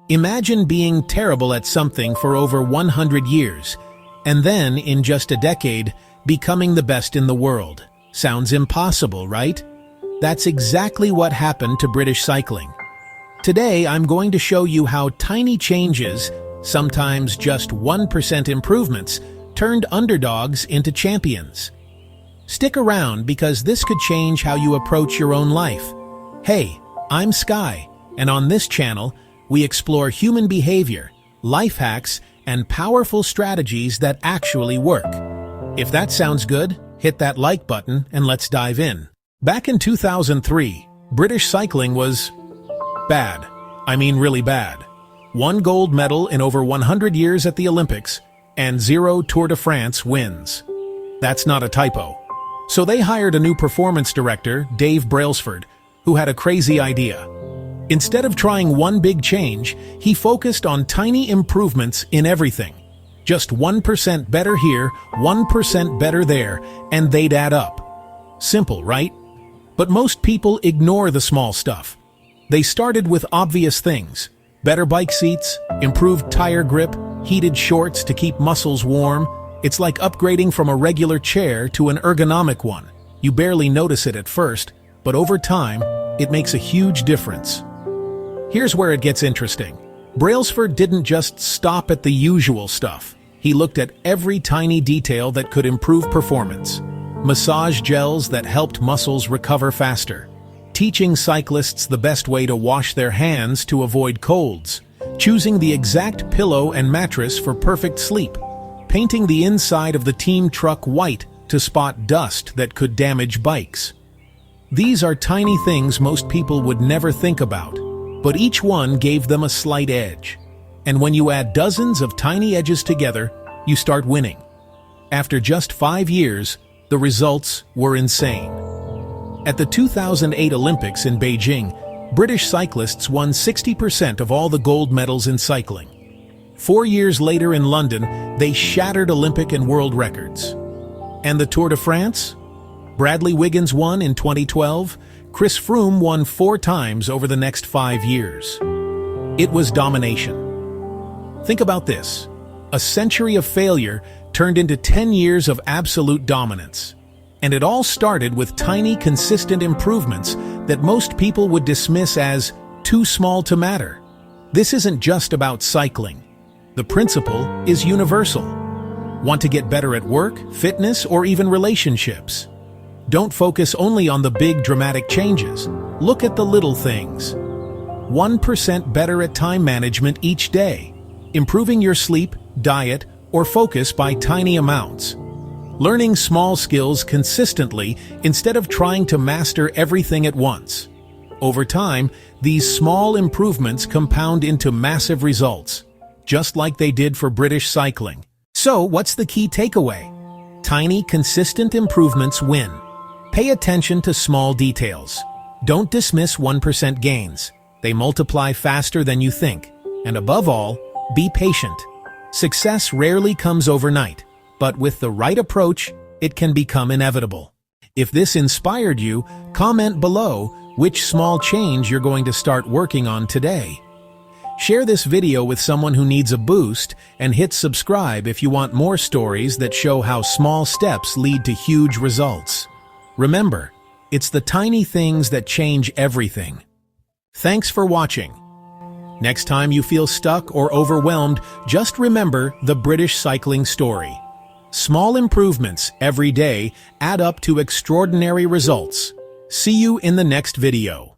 Imagine being terrible at something for over 100 years, and then, in just a decade, becoming the best in the world. Sounds impossible, right? That's exactly what happened to British cycling. Today, I'm going to show you how tiny changes, sometimes just 1% improvements, turned underdogs into champions. Stick around because this could change how you approach your own life. Hey, I'm Sky, and on this channel, we explore human behavior, life hacks, and powerful strategies that actually work. If that sounds good, hit that like button and let's dive in. Back in 2003, British cycling was bad. I mean really bad. 1 gold medal in over 100 years at the Olympics, and 0 Tour de France wins. That's not a typo. So they hired a new performance director, Dave Brailsford, who had a crazy idea. Instead of trying one big change, he focused on tiny improvements in everything. Just 1% better here, 1% better there, and they'd add up. Simple, right? But most people ignore the small stuff. They started with obvious things: better bike seats, improved tire grip, heated shorts to keep muscles warm. It's like upgrading from a regular chair to an ergonomic one. You barely notice it at first, but over time, it makes a huge difference. Here's where it gets interesting. Brailsford didn't just stop at the usual stuff. He looked at every tiny detail that could improve performance. Massage gels that helped muscles recover faster. Teaching cyclists the best way to wash their hands to avoid colds. Choosing the exact pillow and mattress for perfect sleep. Painting the inside of the team truck white to spot dust that could damage bikes. These are tiny things most people would never think about, but each one gave them a slight edge. And when you add dozens of tiny edges together, you start winning. After just 5 years, the results were insane. At the 2008 Olympics in Beijing, British cyclists won 60% of all the gold medals in cycling. 4 years later in London, they shattered Olympic and world records. And the Tour de France? Bradley Wiggins won in 2012. Chris Froome won 4 times over the next 5 years. It was domination. Think about this. A century of failure turned into 10 years of absolute dominance. And it all started with tiny, consistent improvements that most people would dismiss as too small to matter. This isn't just about cycling. The principle is universal. Want to get better at work, fitness, or even relationships? Don't focus only on the big, dramatic changes. Look at the little things. 1% better at time management each day. Improving your sleep, diet, or focus by tiny amounts. Learning small skills consistently instead of trying to master everything at once. Over time, these small improvements compound into massive results, just like they did for British cycling. So, what's the key takeaway? Tiny, consistent improvements win. Pay attention to small details. Don't dismiss 1% gains. They multiply faster than you think. And above all, be patient. Success rarely comes overnight, but with the right approach, it can become inevitable. If this inspired you, comment below which small change you're going to start working on today. Share this video with someone who needs a boost, and hit subscribe if you want more stories that show how small steps lead to huge results. Remember, it's the tiny things that change everything. Thanks for watching. Next time you feel stuck or overwhelmed, just remember the British cycling story. Small improvements every day add up to extraordinary results. See you in the next video.